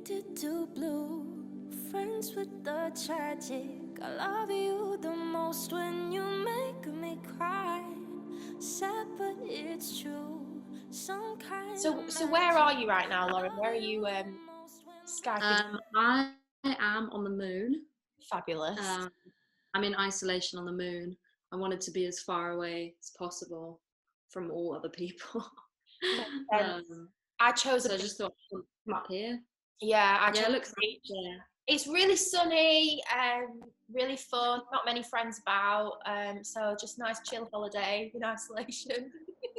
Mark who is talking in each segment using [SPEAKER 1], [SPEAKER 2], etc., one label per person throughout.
[SPEAKER 1] addicted to blue, friends with the tragic. I love you the most when you make me cry. Sad, but it's true. Some kind
[SPEAKER 2] So where are you right now, Lauren? Where are you Skyping?
[SPEAKER 3] I am on the moon.
[SPEAKER 2] Fabulous.
[SPEAKER 3] I'm in isolation on the moon. I wanted to be as far away as possible from all other people.
[SPEAKER 2] I chose
[SPEAKER 3] So I just thought I'd come up here.
[SPEAKER 2] I
[SPEAKER 3] Yeah,
[SPEAKER 2] chose
[SPEAKER 3] it looks
[SPEAKER 2] beach.
[SPEAKER 3] yeah.
[SPEAKER 2] It's really sunny and really fun. Not many friends about, so just nice chill holiday in isolation.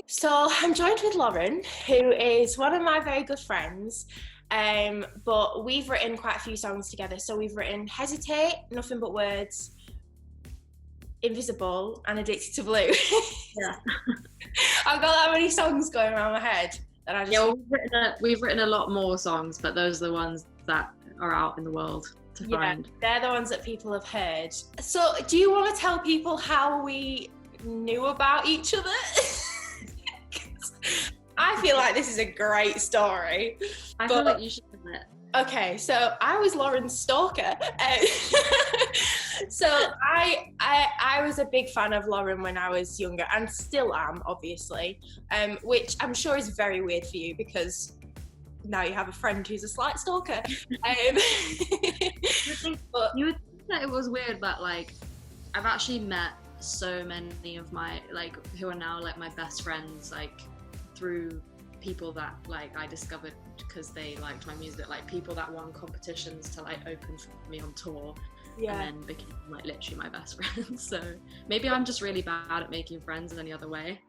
[SPEAKER 2] So I'm joined with Lauren, who is one of my very good friends. But we've written quite a few songs together. So we've written Hesitate, Nothing But Words, Invisible, and Addicted to Blue.
[SPEAKER 3] Yeah.
[SPEAKER 2] I've got that many songs going around my head that I just...
[SPEAKER 3] Yeah, we've written a lot more songs, but those are the ones that are out in the world to find.
[SPEAKER 2] They're the ones that people have heard. So do you want to tell people how we knew about each other? I feel like this is a great story.
[SPEAKER 3] I feel like you should have it.
[SPEAKER 2] Okay, so I was Lauren's stalker. So I was a big fan of Lauren when I was younger, and still am, obviously, which I'm sure is very weird for you because now you have a friend who's a slight stalker.
[SPEAKER 3] But you would think that it was weird, but like I've actually met so many of my who are now like my best friends through people that I discovered because they liked my music, people that won competitions to open for me on tour. And then became literally my best friends. So maybe I'm just really bad at making friends in any other way.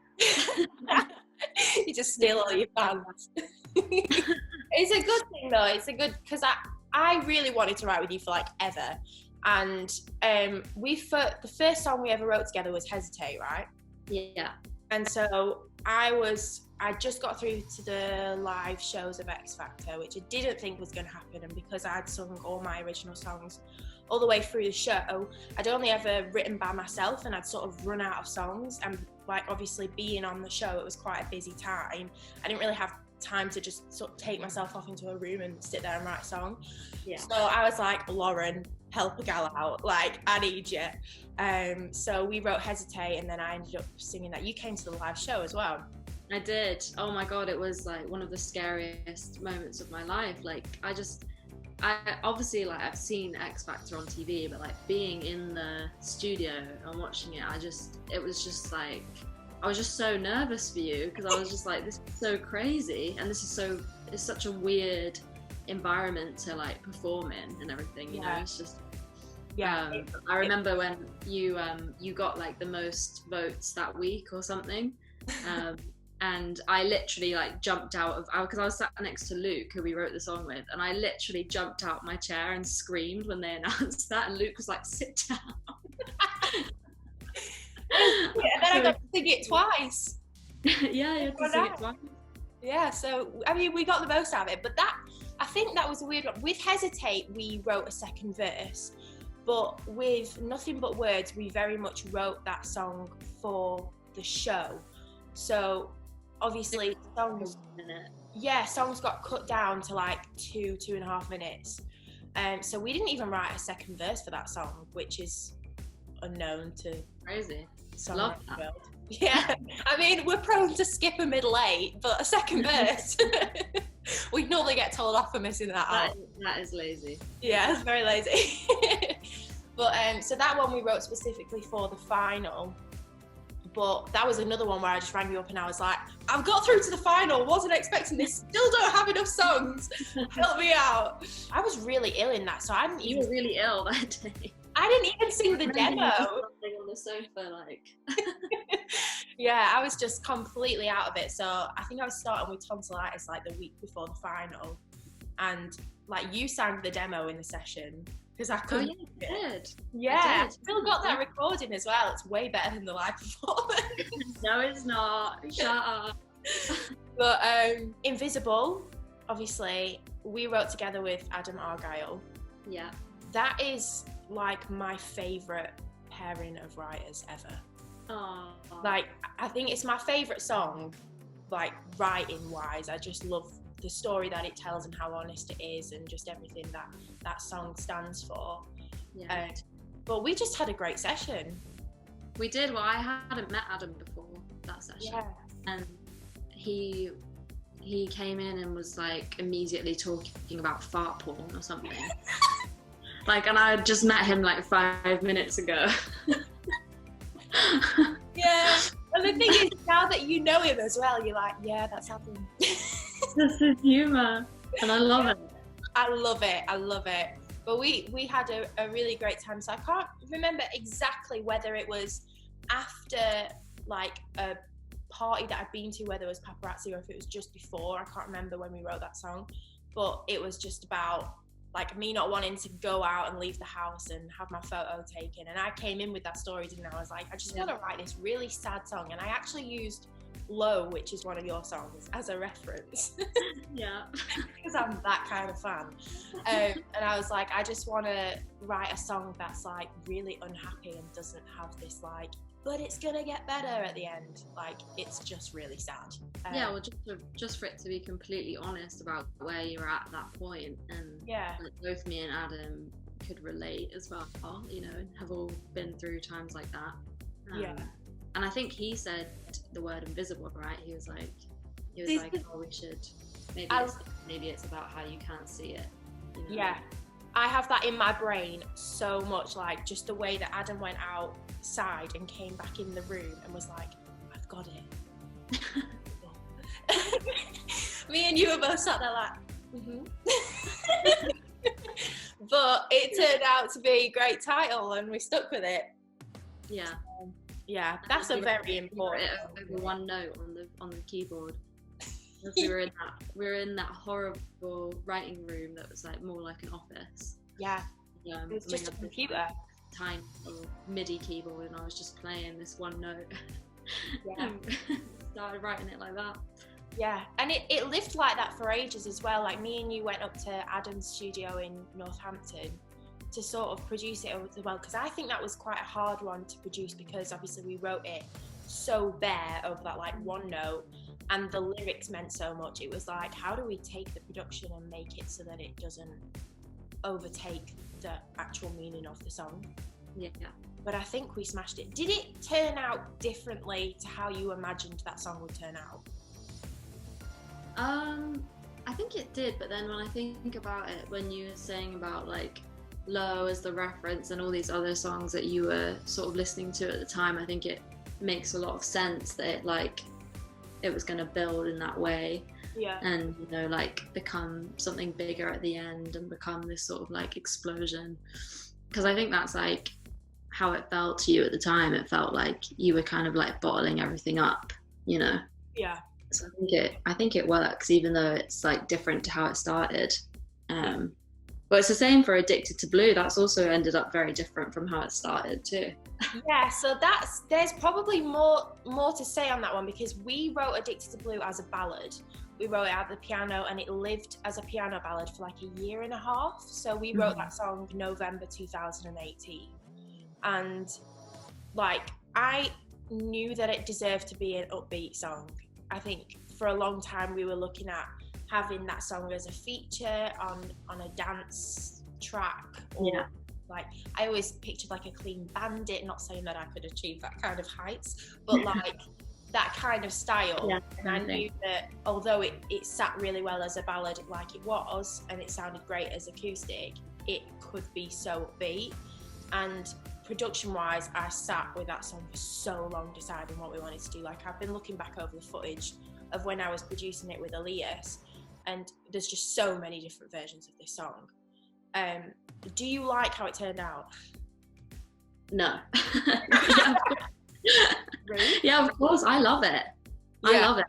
[SPEAKER 2] You just steal all your fans. It's a good thing though. It's a good, because I really wanted to write with you for ever. And the first song we ever wrote together was Hesitate, right?
[SPEAKER 3] Yeah.
[SPEAKER 2] And so I just got through to the live shows of X Factor, which I didn't think was going to happen. And because I'd sung all my original songs all the way through the show, I'd only ever written by myself, and I'd sort of run out of songs. And obviously being on the show, it was quite a busy time. I didn't really have time to just sort of take myself off into a room and sit there and write a song. Yeah. So I was like, Lauren, help a gal out, I need you. So we wrote Hesitate, and then I ended up singing that. You came to the live show as well.
[SPEAKER 3] I did. Oh my god, it was one of the scariest moments of my life. I obviously I've seen X Factor on TV, but being in the studio and watching it, it was just I was just so nervous for you, because I was just this is so crazy, and it's such a weird environment to perform in and everything, you know. It's just I remember when you got the most votes that week or something, and I literally jumped out of, because I was sat next to Luke, who we wrote the song with, and I literally jumped out my chair and screamed when they announced that, and Luke was like, sit down.
[SPEAKER 2] And then I got to sing it twice.
[SPEAKER 3] Yeah, you had to sing it twice.
[SPEAKER 2] Yeah, so I mean, we got the most out of it, but I think that was a weird one. With Hesitate, we wrote a second verse, but with Nothing But Words, we very much wrote that song for the show. So obviously songs got cut down to 2.5 minutes. So we didn't even write a second verse for that song, which is unknown to
[SPEAKER 3] crazy.
[SPEAKER 2] Love that. World. Yeah, I mean, we're prone to skip a middle eight, but a second verse, we normally get told off for missing that out.
[SPEAKER 3] That is lazy.
[SPEAKER 2] Yeah, it's very lazy. But so that one we wrote specifically for the final. But that was another one where I just rang you up and I was like, I've got through to the final, wasn't expecting this, still don't have enough songs, help me out. I was really ill in that, so I didn't even...
[SPEAKER 3] You were really ill that day.
[SPEAKER 2] I didn't even sing the demo.
[SPEAKER 3] On the sofa,
[SPEAKER 2] Yeah, I was just completely out of it. So I think I was starting with tonsillitis the week before the final, and you sang the demo in the session because I couldn't.
[SPEAKER 3] Oh, yeah, you did.
[SPEAKER 2] Yeah, I still got that recording as well. It's way better than the live performance.
[SPEAKER 3] No, it's not. Shut up.
[SPEAKER 2] But Invisible, obviously, we wrote together with Adam Argyle.
[SPEAKER 3] Yeah.
[SPEAKER 2] That is my favourite pairing of writers ever.
[SPEAKER 3] Oh.
[SPEAKER 2] I think it's my favourite song, writing wise. I just love the story that it tells and how honest it is, and just everything that song stands for.
[SPEAKER 3] Yeah.
[SPEAKER 2] But we just had a great session.
[SPEAKER 3] We did. Well, I hadn't met Adam before that session.
[SPEAKER 2] Yeah.
[SPEAKER 3] And he came in and was like immediately talking about fart porn or something. Like, and I had just met him like 5 minutes ago.
[SPEAKER 2] Yeah. And the thing is, now that you know him as well, you're like, yeah, that's happened.
[SPEAKER 3] This is humour, and I love it.
[SPEAKER 2] I love it. But we had a really great time. So I can't remember exactly whether it was after like a party that I'd been to where there was paparazzi, or if it was just before. I can't remember when we wrote that song, but it was just about like me not wanting to go out and leave the house and have my photo taken. And I came in with that story, didn't I? I was like, I just want to write this really sad song. And I actually used Low, which is one of your songs, as a reference.
[SPEAKER 3] Yeah.
[SPEAKER 2] Because I'm that kind of fan. And I was like, I just want to write a song that's like really unhappy and doesn't have this like, but it's gonna get better at the end. Like, it's just really sad.
[SPEAKER 3] Yeah, well, just for it to be completely honest about where you're at that point, and
[SPEAKER 2] yeah,
[SPEAKER 3] like, both me and Adam could relate as well, you know, and have all been through times like that.
[SPEAKER 2] Yeah.
[SPEAKER 3] And I think he said the word invisible, right? He was like, oh, we should, maybe it's about how you can't see it. You know?
[SPEAKER 2] Yeah. I have that in my brain so much, like just the way that Adam went outside and came back in the room and was like, I've got it. Me and you were both sat there like, But it turned out to be a great title and we stuck with it.
[SPEAKER 3] Yeah.
[SPEAKER 2] Yeah, that's a very important
[SPEAKER 3] over one note on the keyboard. We were in that horrible writing room that was like more like an office.
[SPEAKER 2] Yeah. It was just a computer.
[SPEAKER 3] Tiny little MIDI keyboard, and I was just playing this one note.
[SPEAKER 2] Yeah.
[SPEAKER 3] And started writing it like that.
[SPEAKER 2] Yeah, and it lived like that for ages as well. Like, me and you went up to Adam's studio in Northampton to sort of produce it as well, because I think that was quite a hard one to produce, because obviously we wrote it so bare over that like one note, and the lyrics meant so much. It was like, how do we take the production and make it so that it doesn't overtake the actual meaning of the song?
[SPEAKER 3] Yeah.
[SPEAKER 2] But I think we smashed it. Did it turn out differently to how you imagined that song would turn out?
[SPEAKER 3] I think it did, but then when I think about it, when you were saying about like Low as the reference and all these other songs that you were sort of listening to at the time, I think it makes a lot of sense that it was going to build in that way.
[SPEAKER 2] Yeah.
[SPEAKER 3] And, you know, like become something bigger at the end and become this sort of like explosion. Because I think that's like how it felt to you at the time. It felt like you were kind of like bottling everything up, you know?
[SPEAKER 2] Yeah.
[SPEAKER 3] So I think it works, even though it's like different to how it started. But it's the same for Addicted to Blue. That's also ended up very different from how it started too.
[SPEAKER 2] Yeah, so there's probably more to say on that one, because we wrote Addicted to Blue as a ballad. We wrote it at the piano, and it lived as a piano ballad for like a year and a half. So we wrote that song November 2018. And like, I knew that it deserved to be an upbeat song. I think for a long time we were looking at having that song as a feature on a dance track, or like, I always pictured like a Clean Bandit, not saying that I could achieve that kind of heights, but like that kind of style.
[SPEAKER 3] Yeah,
[SPEAKER 2] and I knew that although it sat really well as a ballad like it was, and it sounded great as acoustic, it could be so upbeat. And production wise, I sat with that song for so long deciding what we wanted to do. Like, I've been looking back over the footage of when I was producing it with Elias, and there's just so many different versions of this song. Do you like how it turned out?
[SPEAKER 3] No.
[SPEAKER 2] Really?
[SPEAKER 3] Yeah, of course. I love it.
[SPEAKER 2] Yeah.
[SPEAKER 3] I love it.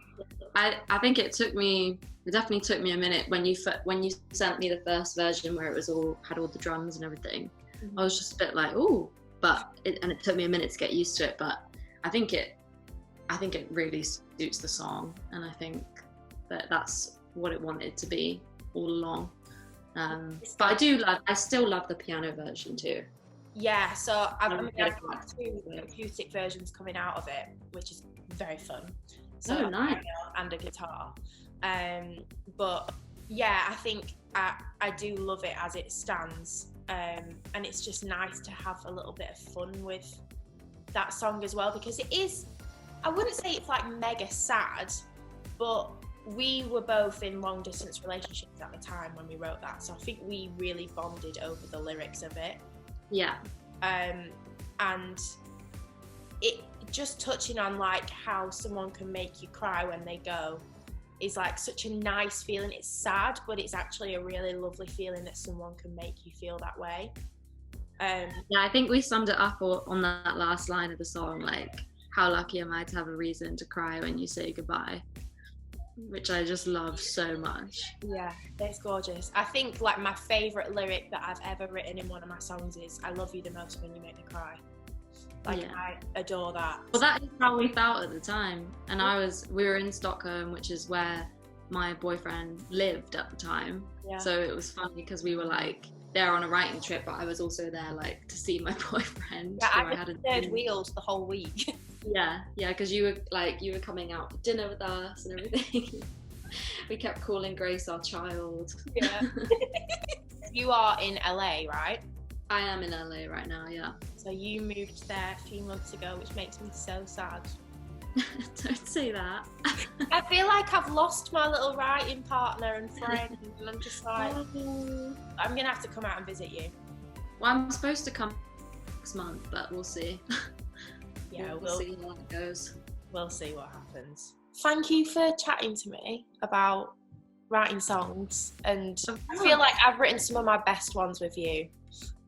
[SPEAKER 3] I think it definitely took me a minute when you sent me the first version where it had all the drums and everything.
[SPEAKER 2] Mm-hmm.
[SPEAKER 3] I was just a bit like, ooh, and it took me a minute to get used to it, but I think it really suits the song, and I think that that's what it wanted to be all along. But I still love the piano version too.
[SPEAKER 2] Yeah, so I've got 2 acoustic versions coming out of it, which is very fun. So
[SPEAKER 3] nice.
[SPEAKER 2] and a guitar. But yeah, I think I do love it as it stands, and it's just nice to have a little bit of fun with that song as well, because it is, I wouldn't say it's like mega sad, but we were both in long distance relationships at the time when we wrote that, so I think we really bonded over the lyrics of it.
[SPEAKER 3] Yeah.
[SPEAKER 2] And it just touching on like how someone can make you cry when they go is like such a nice feeling. It's sad, but it's actually a really lovely feeling that someone can make you feel that way.
[SPEAKER 3] Yeah, I think we summed it up on that last line of the song, like, how lucky am I to have a reason to cry when you say goodbye, which I just love so much.
[SPEAKER 2] Yeah, it's gorgeous. I think like my favourite lyric that I've ever written in one of my songs is "I love you the most when you make me cry." Like, yeah. I adore that.
[SPEAKER 3] Well, that is how we felt at the time. And we were in Stockholm, which is where my boyfriend lived at the time. Yeah. So it was funny because we were like there on a writing trip, but I was also there like to see my boyfriend.
[SPEAKER 2] Yeah, I had third wheels the whole week.
[SPEAKER 3] Yeah, because you were coming out for dinner with us and everything. We kept calling Grace our child. Yeah.
[SPEAKER 2] You are in LA, right?
[SPEAKER 3] I am in LA right now, yeah.
[SPEAKER 2] So you moved there a few months ago, which makes me so sad.
[SPEAKER 3] Don't say that.
[SPEAKER 2] I feel like I've lost my little writing partner and friend, and I'm just like, I'm gonna have to come out and visit you.
[SPEAKER 3] Well, I'm supposed to come next month, but we'll see.
[SPEAKER 2] Yeah,
[SPEAKER 3] we'll see how it goes.
[SPEAKER 2] We'll see what happens. Thank you for chatting to me about writing songs, and I feel like I've written some of my best ones with you.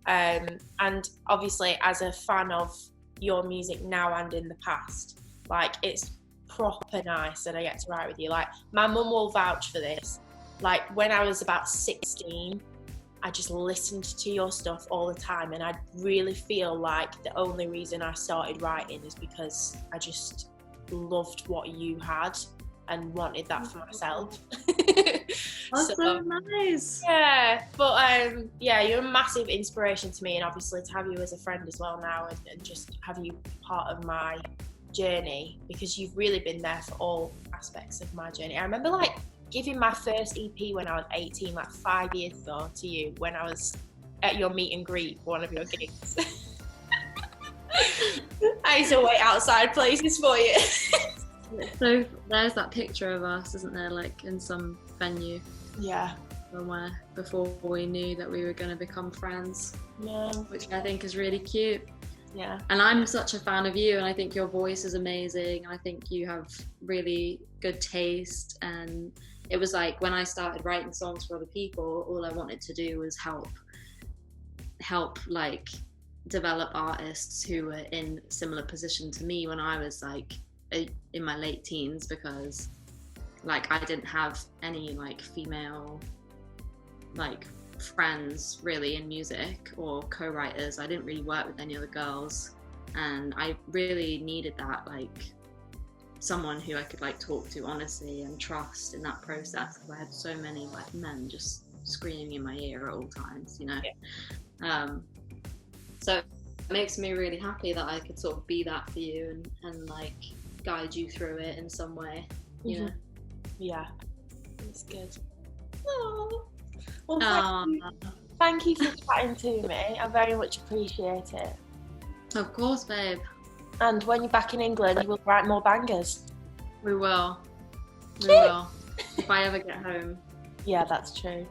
[SPEAKER 2] And obviously, as a fan of your music now and in the past, like, it's proper nice that I get to write with you. Like, my mum will vouch for this. Like, when I was about 16, I just listened to your stuff all the time, and I really feel like the only reason I started writing is because I just loved what you had and wanted that for myself.
[SPEAKER 3] That's so nice.
[SPEAKER 2] Yeah, but yeah, you're a massive inspiration to me, and obviously to have you as a friend as well now, and just have you part of my journey, because you've really been there for all aspects of my journey. I remember like giving my first EP when I was 18, like 5 years ago, to you when I was at your meet and greet for one of your gigs. I used to wait outside places for you.
[SPEAKER 3] So there's that picture of us, isn't there, like in some venue?
[SPEAKER 2] Yeah.
[SPEAKER 3] Somewhere before we knew that we were going to become friends.
[SPEAKER 2] Yeah.
[SPEAKER 3] Which I think is really cute.
[SPEAKER 2] Yeah.
[SPEAKER 3] And I'm such a fan of you, and I think your voice is amazing, and I think you have really good taste. And it was like when I started writing songs for other people, all I wanted to do was help like develop artists who were in similar position to me when I was like in my late teens, because like I didn't have any like female like friends really in music or co-writers. I didn't really work with any other girls, and I really needed that, like someone who I could like talk to honestly and trust in that process, because I had so many like men just screaming in my ear at all times, you know. Yeah. So it makes me really happy that I could sort of be that for you and like guide you through it in some way, you know. Yeah,
[SPEAKER 2] it's good. Oh. Well, thank you for chatting to me. I very much appreciate it.
[SPEAKER 3] Of course, babe.
[SPEAKER 2] And when you're back in England, you will write more bangers.
[SPEAKER 3] We will. We will. If I ever get home.
[SPEAKER 2] Yeah, that's true.